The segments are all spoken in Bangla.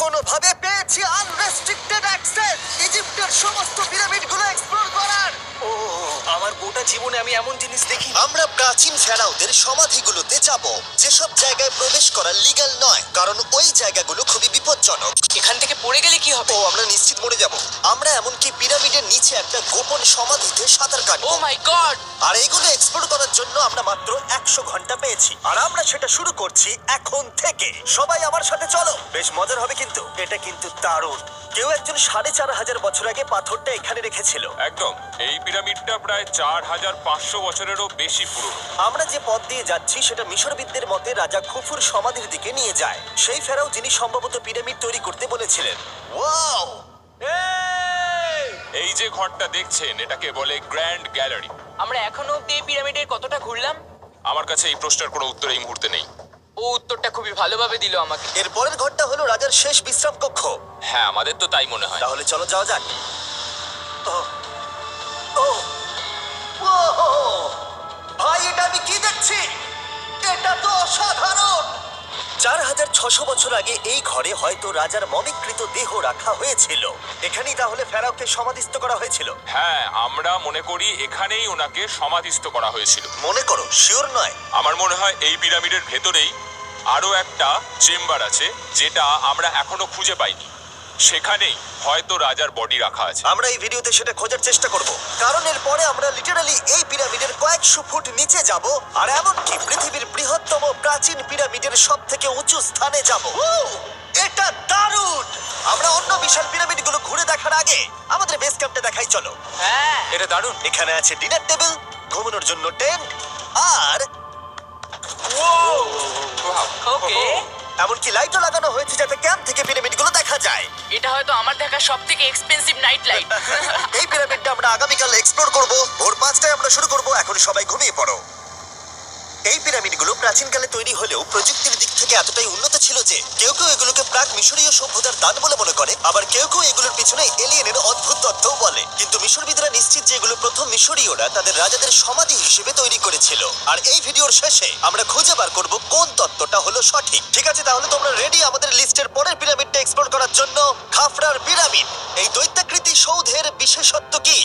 কোনোভাবে পেয়েছি আনরেস্ট্রিক্টেড অ্যাক্সেস ইজিপ্টের সমস্ত পিরামিডগুলো এক্সপ্লোর করার। ও আমার গোটা জীবনে আমি এমন জিনিস দেখি। আমরা প্রাচীন ফেরাওদের সমাধিগুলোতে যাব, যেসব জায়গায় প্রবেশ করা লিগ্যাল নয়, কারণ ওই জায়গাগুলো খুবই বিপজ্জনক। এখান থেকে পড়ে গেলে কি হবে? ও আমরা নিশ্চিত মরে যাব। আমরা এমনকি পিরামিডের নিচে একটা গোপন সমাধিতে সাঁতার ও কাটবো। মাই গড! আর এগুলো এক্সপ্লোর করার জন্য আমরা মাত্র 100 ঘন্টা পেয়েছি, আর আমরা সেটা শুরু করছি এখন থেকে। সবাই আমার সাথে চলো, বেশ মজার হবে কিন্তু। এটা কিন্তু দারুণ। কেউ একজন 4500 বছর আগে পাথরটা এখানে রেখেছিল। একদম। এই পিরামিডটা প্রায় 4500 বছরেরও বেশি পুরনো। আমরা যে পথ দিয়ে যাচ্ছি সেটা মিশরবিদদের মতে রাজা খুফুর সমাধির দিকে নিয়ে যায়, সেই ফেরাও যিনি সম্ভবত পিরামিড তৈরি করতে বলেছিলেন। ওয়াও! এই যে ঘরটা দেখছেন এটাকে বলে গ্র্যান্ড গ্যালারি। আমরা এখনো অব্দি এই পিরামিডের কতটা ঘুরলাম? আমার কাছে এই প্রশ্নের কোনো উত্তর এই মুহূর্তে নেই। ও উত্তরটা খুবই ভালোভাবে দিল আমাকে। এর পরের ঘরটা হলো রাজার শেষ বিশ্রাম কক্ষ। হ্যাঁ, আমাদের তো তাই মনে হয়। তাহলে চলো যাওয়া যাক। ও, ও, ও, ভাই এটা আমি কি দেখছি? এটা তো অসাধারণ। 4600 বছর আগে এই ঘরে হয়তো রাজার মমিকৃত দেহ রাখা হয়েছিল। এখানেই তাহলে ফেরাওকে সমাধিস্থ করা হয়েছিল। হ্যাঁ, আমরা মনে করি এখানেই ওনাকে সমাধিস্থ করা হয়েছিল। মনে করো, শিওর নয়। আমার মনে হয় এই পিরামিডের ভেতরেই আরো একটা চেম্বার আছে যেটা আমরা এখনো খুঁজে পাইনি। সেখানেই হয়তো রাজার বডি রাখা আছে। আমরা এই ভিডিওতে সেটা খোঁজার চেষ্টা করব, কারণ এর পরে আমরা লিটারালি এই পিরামিডের কয়েকশো ফুট নিচে যাব, আর এমনকি পৃথিবীর বৃহত্তম প্রাচীন পিরামিডের সবথেকে উঁচু স্থানে যাব। এটা দারুণ! আমরা অন্য বিশাল পিরামিডগুলো ঘুরে দেখার আগে আমাদের বেস ক্যাম্পটা দেখাই চলো। হ্যাঁ, এটা দারুণ। এখানে আছে ডিনার টেবিল, ঘুমানোর জন্য টেন্ট, আর ওকে। এমনকি লাইটও লাগানো হয়েছে যাতে ক্যাম্প থেকে পিরামিডগুলো দেখা যায়। এটা হয়তো আমার দেখা সবথেকে এক্সপেন্সিভ নাইট লাইট। এই পিরামিডটা আমরা আগামীকাল এক্সপ্লোর করব। ভোর 5টায় আমরা শুরু করব। এখন সবাই ঘুমিয়ে পড়ো। এই পিরামিডগুলো প্রাচীনকালে তৈরি হলেও প্রযুক্তির দিক থেকে এতটাই উন্নত ছিল যে কেউ কেউ এগুলোকে প্রাক মিশরীয় সভ্যতার দান বলে মনে করে, আবার কেউ কেউ এগুলোর পিছনে এলিয়েনের অদ্ভুত তত্ত্বও বলে। কিন্তু মিশরবিদরা নিশ্চিত যে এগুলো প্রথম মিশরীয়রা তাদের রাজাদের সমাধি হিসেবে তৈরি করেছিল। আর এই ভিডিওর শেষে আমরা খুঁজে বার করব কোন তত্ত্বটা হলো সঠিক। ঠিক আছে, তাহলে তোমরা রেডি আমাদের লিস্টের পরের পিরামিডটা এক্সপ্লোর করার জন্য? খাফরার পিরামিড। এই দৈত্যাকৃতি সৌধের বিশেষত্ব কি?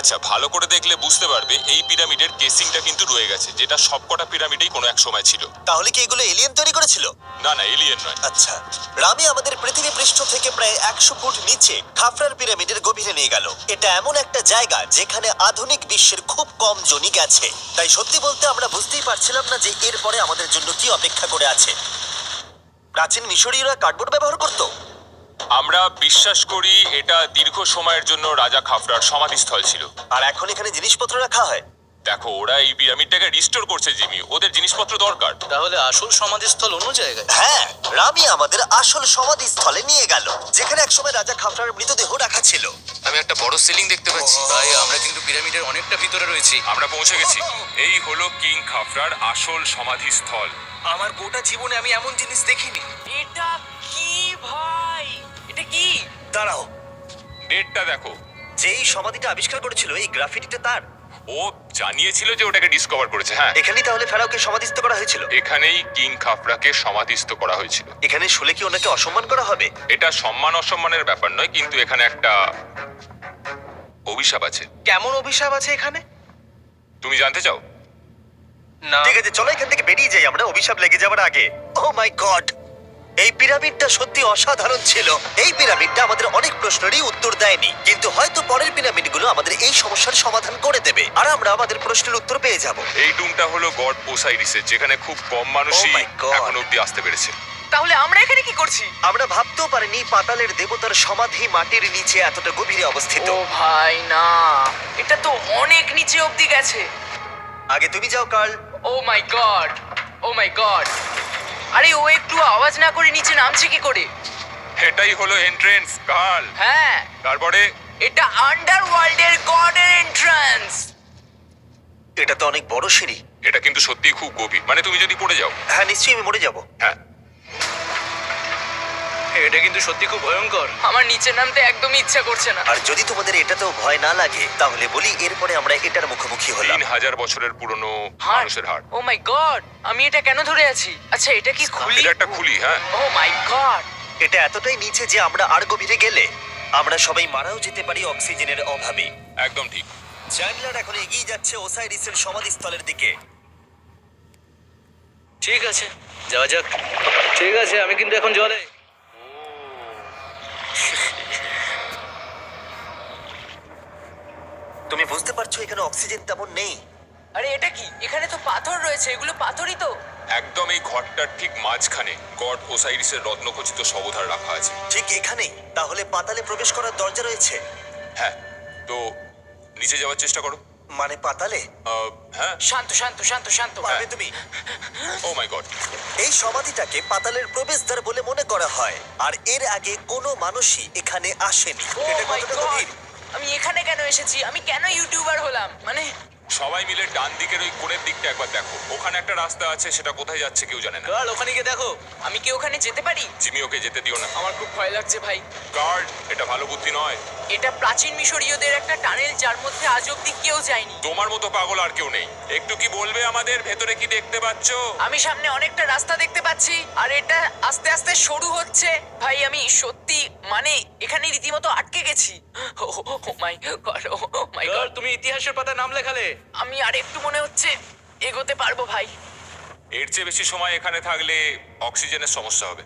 আচ্ছা, ভালো করে দেখলে বুঝতে পারবে এই পিরামিডের কেসিংটা কিন্তু রয়ে গেছে, যেটা সবকটা পিরামিডেই কোনো এক সময় ছিল। তাহলে কি এগুলো এলিয়েন তৈরি করেছিল? না না, এলিয়েন নয়। আচ্ছা, রামি আমাদের পৃথিবী পৃষ্ঠ থেকে প্রায় 100 ফুট নিচে খাফরার পিরামিডের গভীরে নিয়ে গেল। এটা এমন একটা জায়গা যেখানে আধুনিক বিশ্বের খুব কম জনই গেছে। তাই সত্যি বলতে আমরা বুঝতেই পারছিলাম না যে এরপরে আমাদের জন্য কি অপেক্ষা করে আছে। প্রাচীন মিশরীয়রা কার্ডবোর্ড ব্যবহার করত। আমরা বিশ্বাস করি এটা দীর্ঘ সময়ের জন্য রাজা খাফরার সমাধিস্থল ছিল। আর এখন এখানে জিনিসপত্র রাখা হয়। দেখো, ওরা এই পিরামিডটাকে রিস্টোর করছে জিমি, ওদের জিনিসপত্র দরকার। তাহলে আসল সমাধিস্থল অন্য জায়গায়? হ্যাঁ, রামি আমাদের আসল সমাধিস্থলে নিয়ে গেল, যেখানে একসময় রাজা খাফরার মৃতদেহ রাখা ছিল। আমি একটা বড় সিলিং দেখতে পাচ্ছি। ভাই, আমরা কিন্তু পিরামিডের অনেকটা ভিতরে রয়েছি। আমরা পৌঁছে গেছি। এই হলো কিং খাফরার আসল সমাধিস্থল। আমার গোটা জীবনে আমি এমন জিনিস দেখিনি। এটা কি ভাই? এটা কি? দাঁড়াও, ডেটটা দেখো। যেই সমাধিটা আবিষ্কার করেছিল এই গ্রাফিটিটা তার। ও জানিয়েছিল যে ওটাকে ডিসকভার করেছে। হ্যাঁ, এখানেই তাহলে ফেরাওকে সমাধিস্থ করা হয়েছিল। এখানেই কিং খাফরাকে সমাধিস্থ করা হয়েছিল। এখানে শুলে কি ওনাকে অসম্মান করা হবে? এটা সম্মান অসম্মানের ব্যাপার নয়, কিন্তু এখানে একটা অভিশাপ আছে। কেমন অভিশাপ আছে এখানে? তুমি জানতে চাও? না। ঠিক আছে, চলো এখান থেকে বেরিয়ে যাই আমরা অভিশাপ লেগে যাওয়ার আগে। ও মাই গড, এই পিরামিডটা সত্যি অসাধারণ ছিল। এই পিরামিডটা আমাদের অনেক প্রশ্নেরই উত্তর দেয়নি, কিন্তু হয়তো পরের পিরামিডগুলো আমাদের এই সমস্যার সমাধান করে দেবে, আর আমরা আমাদের প্রশ্নের উত্তর পেয়ে যাব। এই টুমটা হলো গড ওসাইরিসের, যেখানে খুব কম মানুষই Oh my God! এখন অব্দি আসতে পেরেছে। তাহলে আমরা এখানে কি করছি? আমরা ভাবতেও পারিনি পাতালের দেবতার সমাধি মাটির নিচে এতটা গভীরে অবস্থিত। ও ভাই না, এটা তো অনেক নিচে অব্দি গেছে। আগে তুমি যাও কার্ল। ও মাই গড, ও মাই গড! আরে ও একটু আওয়াজ না করে নিচে নামছে কি করে? এটাই হলো এন্ট্রেন্স কাল। হ্যাঁ, তারপরে এটা আন্ডারওয়ার্ল্ডের গডের এন্ট্রান্স। এটা তো অনেক বড় সিঁড়ি। এটা কিন্তু সত্যিই খুব গভীর, মানে তুমি যদি পড়ে যাও। হ্যাঁ, নিশ্চয়ই আমি মরে যাব। হ্যাঁ, এটা কিন্তু সত্যি খুব ভয়ঙ্কর। আমার নিচে নামতে একদমই ইচ্ছা করছে না। আর যদি তোমাদের এটাতেও ভয় না লাগে তাহলে বলি এরপরে আমরা এটার মুখোমুখি হলাম। 3000 বছরের পুরনো হার্ট, মানুষের হাড়। ও মাই গড! আমি এটা কেন ধরে আছি? আচ্ছা, এটা কি খুলি? এটা একটা খুলি। হ্যাঁ, ও মাই গড! এটা এতটাই নিচে যে আমরা আর গভীরে গেলে আমরা সবাই মারাও যেতে পারি অক্সিজেনের অভাবে। একদম ঠিক। চ্যান্ডলার এখন এগিয়ে যাচ্ছে ওসাইরিসের সমাধিস্থলের দিকে। ঠিক আছে, যাওয়া যাক। ঠিক আছে, আমি কিন্তু এখন জলে। তুমি বুঝতে পারছো এখানে অক্সিজেন তেমন নেই। আরে এটা কি? এখানে তো পাথর রয়েছে, এগুলো পাথরই তো। একদম এই ঘরটার ঠিক মাঝখানে গড ওসাইরিসের রত্নখচিত শবধার রাখা আছে। ঠিক এখানেই? তাহলে পাতালে প্রবেশ করার দরজা রয়েছে? হ্যাঁ, তো নিচে যাওয়ার চেষ্টা করো। মানে পাতালে? হ্যাঁ। শান্ত শান্ত শান্ত শান্ত। পারবে তুমি? ও মাই গড। এই সমাধিটাকে পাতালের প্রবেশদ্বার বলে মনে করা হয়, আর এর আগে কোনো মানুষই এখানে আসেনি। Oh এটা my কতটা God! গভীর? আমি এখানে কেন এসেছি? আমি কেন ইউটিউবার হলাম? মানে সবাই মিলে ডান দিকের ওই কোণের দিকটা একবার দেখো। ওখানে একটা রাস্তা আছে, সেটা কোথায় যাচ্ছে কেউ জানে না। কাল ওখানে গিয়ে দেখো। আমি কি ওখানে যেতে পারি? জিমি, ওকে যেতে দিও না। আমার খুব ভয় লাগছে ভাই। গার্ড, এটা ভালো বুদ্ধি নয়। এটা প্রাচীন মিশরীয়দের একটা টানেল যার মধ্যে আজ অব্দি কেউ যায়নি। তোমার মতো পাগল আর কেউ নেই। একটু কি বলবে আমাদের ভেতরে কি দেখতে পাচ্ছ? আমি সামনে অনেকটা রাস্তা দেখতে পাচ্ছি আর এটা আস্তে আস্তে সরু হচ্ছে। ভাই আমি সত্যি মানে এখানে রীতিমতো আটকে গেছি। ও মাই গড, ও মাই কাল গড। তুমি ইতিহাসের পাতা নাম লেখালে। আমি আর একটু মনে হচ্ছে এগোতে পারবো ভাই। এর চেয়ে বেশি সময় এখানে থাকলে অক্সিজেনের সমস্যা হবে।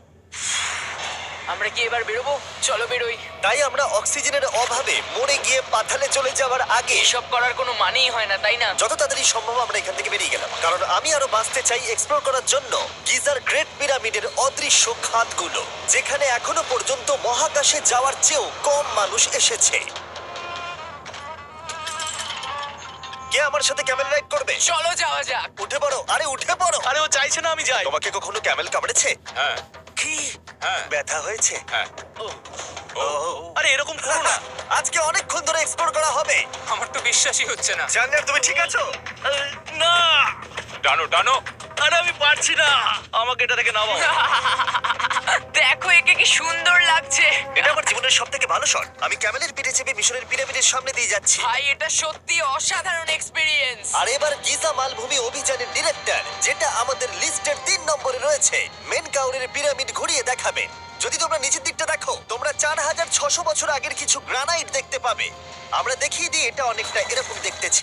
আমরা কি এবার বেরোবো? চলো বেরোই। তাই আমরা অক্সিজেনের অভাবে মরে গিয়ে পাতালে চলে যাওয়ার আগে এসব করার কোনো মানেই হয় না, তাই না? যত তাড়াতাড়ি সম্ভব আমরা এখান থেকে বেরিয়ে গেলাম, কারণ আমি আরো বাঁচতে চাই এক্সপ্লোর করার জন্য গিজার গ্রেট পিরামিডের অদৃশ্য খাতগুলো, যেখানে এখনো পর্যন্ত মহাকাশে যাওয়ার চেয়েও কম মানুষ এসেছে। কে আমার সাথে ক্যামেল রাইড করবে? চলো যাওয়া যাক। উঠে পড়ো, আরে উঠে পড়ো। আরে ও চাইছে না আমি যাই। তোমাকে কখনো ক্যামেল কামড়েছে? হ্যাঁ, কি হ্যাঁ, ব্যথা হয়েছে? হ্যাঁ। ও আরে এরকম করো না। আজকে অনেকক্ষণ ধরে এক্সপ্লোর করা হবে। আমার তো বিশ্বাসই হচ্ছে না। জানলার তুমি ঠিক আছো? না, টানো টানো। আরে আমি পারছি না। আমাকে এটা থেকে নামাও। দেখো একে কি সুন্দর লাগছে। এটা আমার জীবনের সবথেকে ভালো শট। আমি ক্যামেলের পিঠে চেপে মিশরের পিরামিডের সামনে দিয়ে যাচ্ছি। ভাই এটা সত্যি অসাধারণ এক্সপেরিয়েন্স। আর এবার গিজা মালভূমি অভিযানের ডিরেক্টর, যেটা আমাদের লিস্টের 3 নম্বরে রয়েছে, মেন কাউরের পিরামিড ঘুরিয়ে দেখাবেন। যদি তোমরা নিচের দিকটা দেখো, তোমরা 4600 বছর আগের কিছু গ্রানাইট দেখতে পাবে। আমরা দেখিয়ে দিই এটা অনেকটা এরকম দেখতে ছিল।